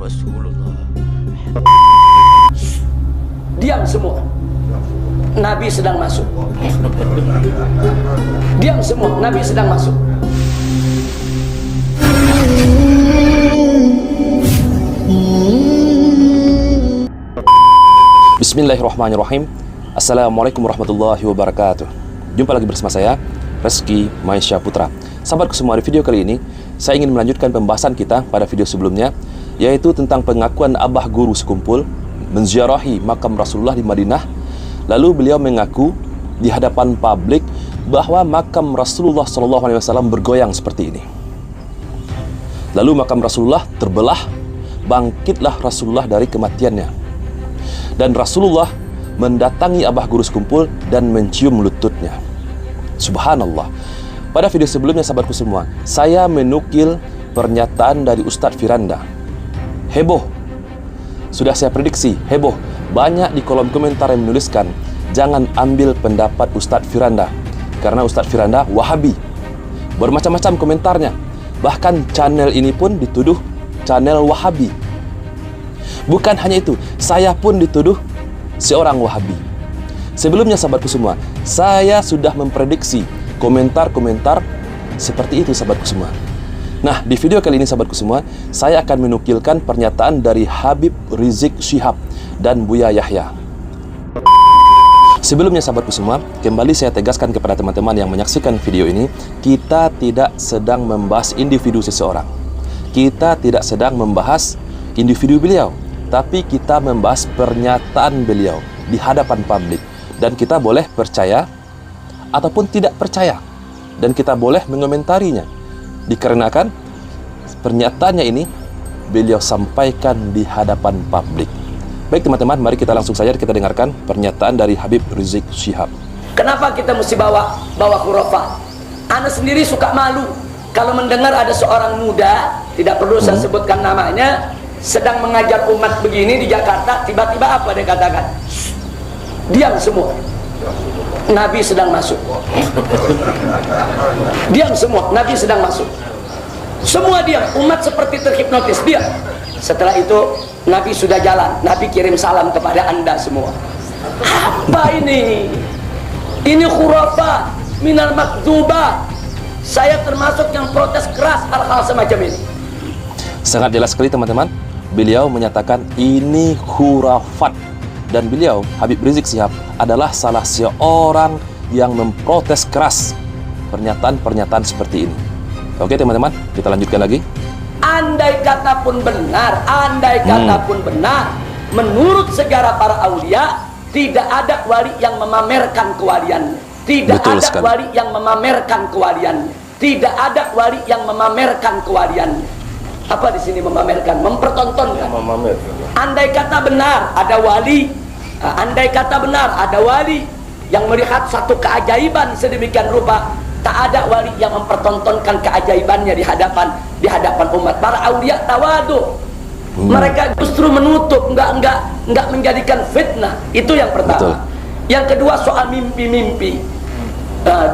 Rasulullah. Diam semua. Nabi sedang masuk. Diam semua. Nabi sedang masuk. Bismillahirrahmanirrahim. Assalamualaikum warahmatullahi wabarakatuh. Jumpa lagi bersama saya, Reski Maisha Putra. Sahabatku semua, di video kali ini saya ingin melanjutkan pembahasan kita pada video sebelumnya, yaitu tentang pengakuan abah guru sekumpul menziarahi makam Rasulullah di Madinah. Lalu beliau mengaku di hadapan publik bahwa makam Rasulullah SAW bergoyang seperti ini. Lalu makam Rasulullah terbelah, bangkitlah Rasulullah dari kematiannya. Dan Rasulullah mendatangi abah guru sekumpul dan mencium lututnya. Subhanallah. Pada video sebelumnya, sahabatku semua, saya menukil pernyataan dari Ustadz Firanda. Heboh. Sudah saya prediksi, heboh. Banyak di kolom komentar yang menuliskan, jangan ambil pendapat Ustadz Firanda, karena Ustadz Firanda Wahabi. Bermacam-macam komentarnya. Bahkan channel ini pun dituduh channel Wahabi. Bukan hanya itu, saya pun dituduh seorang Wahabi. Sebelumnya, sahabatku semua, saya sudah memprediksi komentar-komentar seperti itu, sahabatku semua. Nah, di video kali ini, sahabatku semua, saya akan menukilkan pernyataan dari Habib Rizik Syihab dan Buya Yahya. Sebelumnya, sahabatku semua, kembali saya tegaskan kepada teman-teman yang menyaksikan video ini, kita tidak sedang membahas individu seseorang. Kita tidak sedang membahas individu beliau, tapi kita membahas pernyataan beliau di hadapan publik. Dan kita boleh percaya ataupun tidak percaya, dan kita boleh mengomentarinya, dikarenakan pernyataannya ini beliau sampaikan di hadapan publik. Baik teman-teman, mari kita langsung saja kita dengarkan pernyataan dari Habib Rizik Syihab. Kenapa kita mesti bawa khurafat? Ana sendiri suka malu kalau mendengar ada seorang muda, tidak perlu saya sebutkan namanya, sedang mengajar umat begini di Jakarta, tiba-tiba apa dia katakan? Diam semua. Nabi sedang masuk. Diam semua. Nabi sedang masuk. Semua diam. Umat seperti terhipnotis. Diam. Setelah itu Nabi sudah jalan. Nabi kirim salam kepada anda semua. Apa ini? Ini khurafat minal makdzubah. Saya termasuk yang protes keras hal-hal semacam ini. Sangat jelas sekali teman-teman. Beliau menyatakan ini khurafat. Dan beliau, Habib Rizik Syihab, adalah salah seorang yang memprotes keras pernyataan-pernyataan seperti ini. Oke teman-teman, kita lanjutkan lagi. Andai kata pun benar, menurut sejarah para aulia, tidak ada wali yang memamerkan kewaliannya. Tidak Betul ada sekali. wali yang memamerkan kewaliannya. Tidak ada wali yang memamerkan kewaliannya. Apa di sini memamerkan? Mempertontonkan. Andai kata benar ada wali, andai kata benar ada wali yang melihat satu keajaiban sedemikian rupa, tak ada wali yang mempertontonkan keajaibannya di hadapan umat. Para aulia tawadu. Mereka justru menutup, enggak menjadikan fitnah. Itu yang pertama. Betul. Yang kedua soal mimpi-mimpi.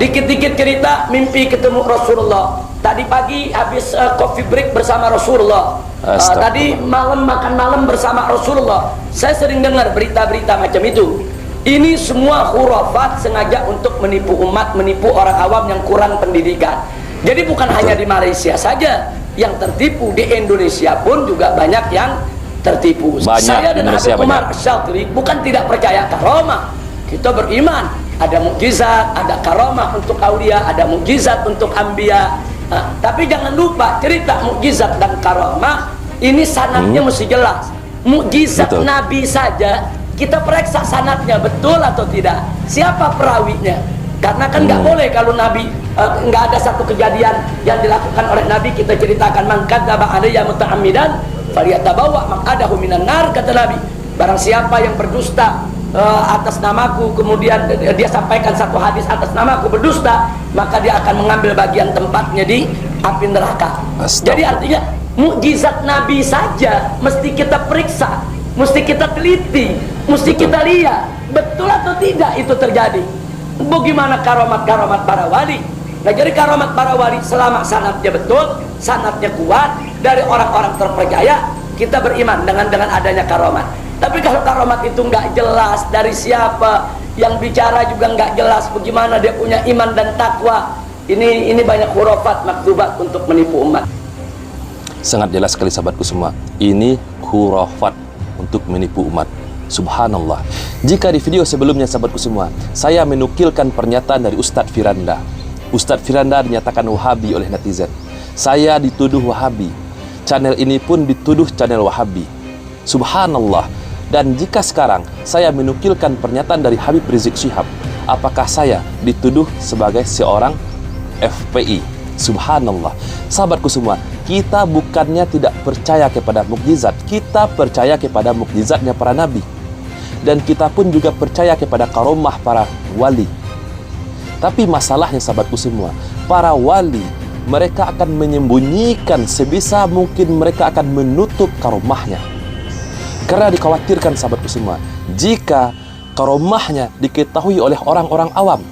Dikit-dikit cerita mimpi ketemu Rasulullah. Tadi pagi habis coffee break bersama Rasulullah. Tadi malam makan malam bersama Rasulullah. Saya sering dengar berita-berita macam itu. Ini semua khurafat sengaja untuk menipu umat, menipu orang awam yang kurang pendidikan. Jadi bukan hanya di Malaysia saja yang tertipu, di Indonesia pun juga banyak yang tertipu. Saya dan Habib Umar Syatri bukan tidak percaya karomah. Kita beriman ada mukjizat, ada karomah untuk aulia, ada mukjizat untuk anbiya. Tapi jangan lupa cerita mukjizat dan karomah ini sanadnya mesti jelas. Mukjizat Nabi saja kita periksa sanadnya betul atau tidak, siapa perawinya. Karena kan nggak boleh kalau Nabi nggak ada satu kejadian yang dilakukan oleh Nabi kita ceritakan, man kadzdzaba alayya muta'ammidan falyatabawwa maq'adahu minan nar, kata Nabi. Barang siapa yang berdusta atas namaku, kemudian dia sampaikan satu hadis atas namaku berdusta, maka dia akan mengambil bagian tempatnya di api neraka. Jadi artinya mukjizat Nabi saja mesti kita periksa, mesti kita teliti, mesti kita lihat betul atau tidak itu terjadi. Bagaimana karomat-karomat para wali? Nah, jadi karomat para wali selama sanadnya betul, sanadnya kuat dari orang-orang terpercaya, kita beriman dengan adanya karomat. Tapi kalau karomat itu nggak jelas dari siapa, yang bicara juga nggak jelas bagaimana dia punya iman dan takwa, ini banyak khurafat makdubat untuk menipu umat. Sangat jelas sekali sahabatku semua, ini khurafat untuk menipu umat. Subhanallah. Jika di video sebelumnya sahabatku semua, saya menukilkan pernyataan dari Ustadz Firanda. Ustadz Firanda dinyatakan Wahabi oleh netizen. Saya dituduh Wahabi. Channel ini pun dituduh channel Wahabi. Subhanallah. Dan jika sekarang saya menukilkan pernyataan dari Habib Rizik Syihab, apakah saya dituduh sebagai seorang FPI? Subhanallah. Sahabatku semua, kita bukannya tidak percaya kepada mukjizat, kita percaya kepada mukjizatnya para nabi. Dan kita pun juga percaya kepada karomah para wali. Tapi masalahnya sahabatku semua, para wali, mereka akan menyembunyikan sebisa mungkin, mereka akan menutup karomahnya. Karena dikhawatirkan sahabatku semua, jika karomahnya diketahui oleh orang-orang awam,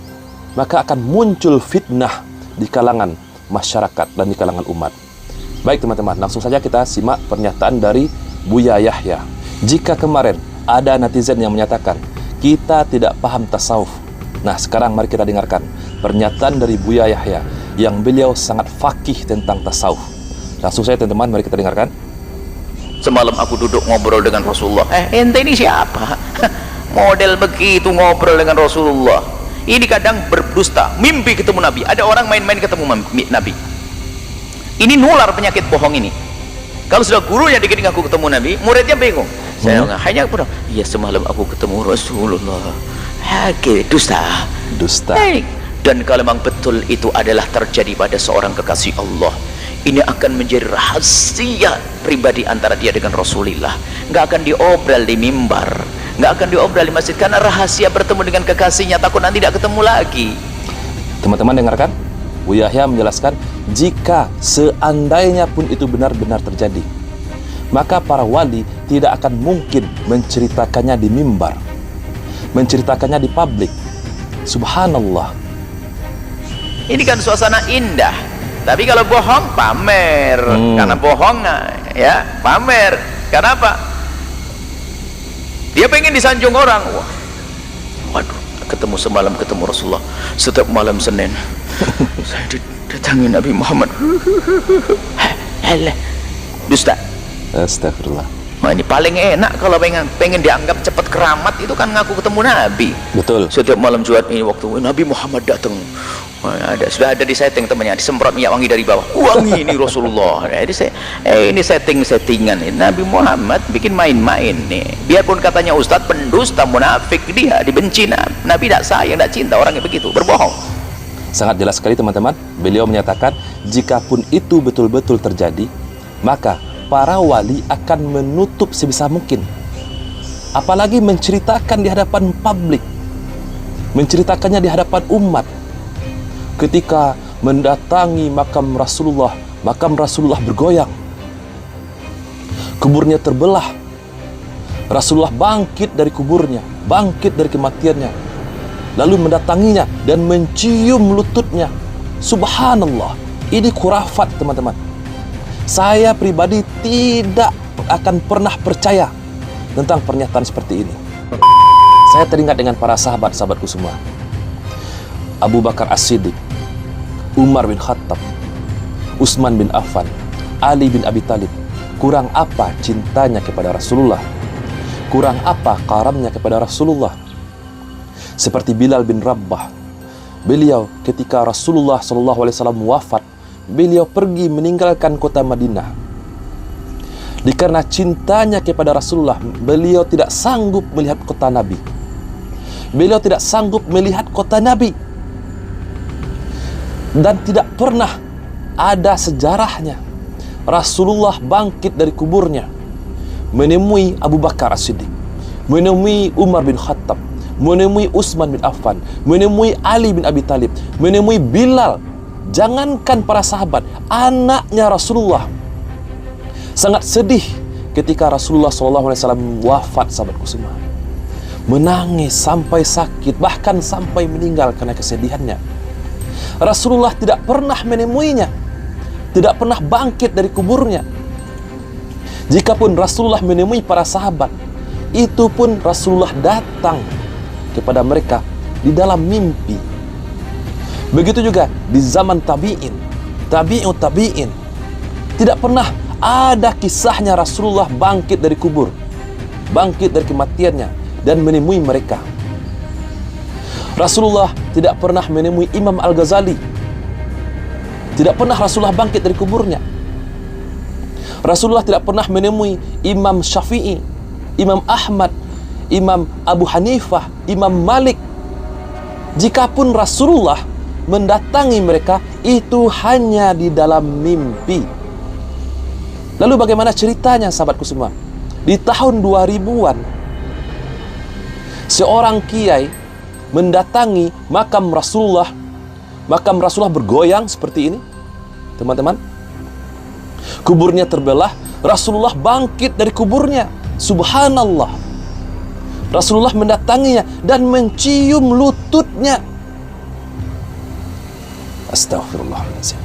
maka akan muncul fitnah di kalangan masyarakat dan di kalangan umat. Baik teman-teman, langsung saja kita simak pernyataan dari Buya Yahya. Jika kemarin ada netizen yang menyatakan kita tidak paham tasawuf, nah sekarang mari kita dengarkan pernyataan dari Buya Yahya yang beliau sangat fakih tentang tasawuf. Langsung saja teman-teman, mari kita dengarkan. Semalam aku duduk ngobrol dengan Rasulullah. Ente ini siapa? Model begitu ngobrol dengan Rasulullah. Ini kadang berdusta, mimpi ketemu Nabi. Ada orang main-main ketemu Nabi. Ini nular penyakit bohong ini. Kalau sudah gurunya dikit aku ketemu Nabi, muridnya bingung. Saya hanya pernah, ya semalam aku ketemu Rasulullah. Dusta. Dusta. Dan kalau memang betul itu adalah terjadi pada seorang kekasih Allah, ini akan menjadi rahasia pribadi antara dia dengan Rasulullah. Nggak akan diobrol di mimbar, nggak akan diobrol di masjid, karena rahasia bertemu dengan kekasihnya, takut nanti tidak ketemu lagi. Teman-teman dengarkan, Buya Yahya menjelaskan, jika seandainya pun itu benar-benar terjadi, maka para wali tidak akan mungkin menceritakannya di mimbar, menceritakannya di publik. Subhanallah. Ini kan suasana indah, tapi kalau bohong pamer. Karena bohong ya pamer. Karena apa? Dia pengen disanjung orang. Waduh, semalam ketemu Rasulullah. Setiap malam Senin saya didatangi Nabi Muhammad. Dusta. Astagfirullah. Nah, ini paling enak kalau pengen dianggap cepat keramat, itu kan ngaku ketemu Nabi. Betul. Setiap malam Jumat ini waktu Nabi Muhammad datang, sudah ada di setting temannya, disemprot minyak wangi dari bawah. Wangi ini Rasulullah. Ini settingan. Nabi Muhammad bikin main-main nih. Biarpun katanya Ustadz pendusta, munafik, dia dibenci Nabi, tidak sayang, tidak cinta orang yang begitu, berbohong. Sangat jelas sekali teman-teman. Beliau menyatakan, jikapun itu betul-betul terjadi, maka para wali akan menutup sebisa mungkin, apalagi menceritakan di hadapan publik, menceritakannya di hadapan umat. Ketika mendatangi makam Rasulullah bergoyang, kuburnya terbelah, Rasulullah bangkit dari kuburnya, bangkit dari kematiannya, lalu mendatanginya dan mencium lututnya. Subhanallah. Ini khurafat teman-teman. Saya pribadi tidak akan pernah percaya tentang pernyataan seperti ini. Saya teringat dengan para sahabat-sahabatku semua. Abu Bakar As-Siddiq, Umar bin Khattab, Utsman bin Affan, Ali bin Abi Thalib. Kurang apa cintanya kepada Rasulullah? Kurang apa karamnya kepada Rasulullah? Seperti Bilal bin Rabah. Beliau ketika Rasulullah SAW wafat, beliau pergi meninggalkan kota Madinah. Karena cintanya kepada Rasulullah, beliau tidak sanggup melihat kota Nabi. Beliau tidak sanggup melihat kota Nabi. Dan tidak pernah ada sejarahnya Rasulullah bangkit dari kuburnya, menemui Abu Bakar As-Siddiq, menemui Umar bin Khattab, menemui Utsman bin Affan, menemui Ali bin Abi Thalib, menemui Bilal. Jangankan para sahabat, anaknya Rasulullah sangat sedih ketika Rasulullah SAW wafat, sahabatku semua. Menangis sampai sakit, bahkan sampai meninggal karena kesedihannya. Rasulullah tidak pernah menemuinya, tidak pernah bangkit dari kuburnya. Jikapun Rasulullah menemui para sahabat, itu pun Rasulullah datang kepada mereka di dalam mimpi. Begitu juga di zaman tabi'in, tabi'in. Tidak pernah ada kisahnya Rasulullah bangkit dari kubur, bangkit dari kematiannya dan menemui mereka. Rasulullah tidak pernah menemui Imam Al-Ghazali. Tidak pernah Rasulullah bangkit dari kuburnya. Rasulullah tidak pernah menemui Imam Syafi'i, Imam Ahmad, Imam Abu Hanifah, Imam Malik. Jikapun Rasulullah mendatangi mereka, itu hanya di dalam mimpi. Lalu bagaimana ceritanya sahabatku semua? Di tahun 2000-an, seorang kiai mendatangi makam Rasulullah. Makam Rasulullah bergoyang seperti ini, teman-teman. Kuburnya terbelah, Rasulullah bangkit dari kuburnya. Subhanallah. Rasulullah mendatanginya dan mencium lututnya. Astaghfirullahaladzim.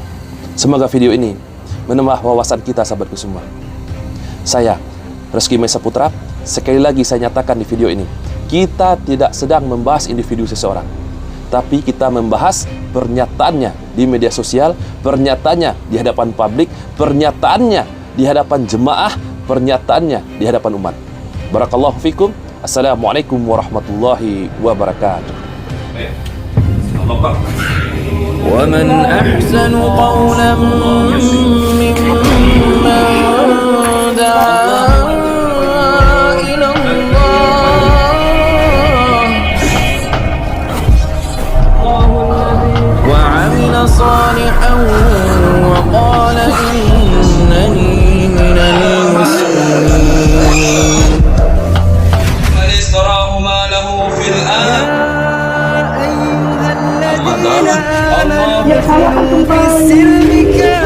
Semoga video ini menambah wawasan kita sahabatku semua. Saya, Reski Maisa Putra, sekali lagi saya nyatakan di video ini, kita tidak sedang membahas individu seseorang, tapi kita membahas pernyataannya di media sosial, pernyataannya di hadapan publik, pernyataannya di hadapan jemaah, pernyataannya di hadapan umat. Barakallahu fikum. Assalamualaikum warahmatullahi wabarakatuh. ومن أحسن قولا ممن دعا إلى الله وعمل صالحا وقال إنني من المسلمين من اشتراه ما له في الآخرة يا الذين آمنوا في السلم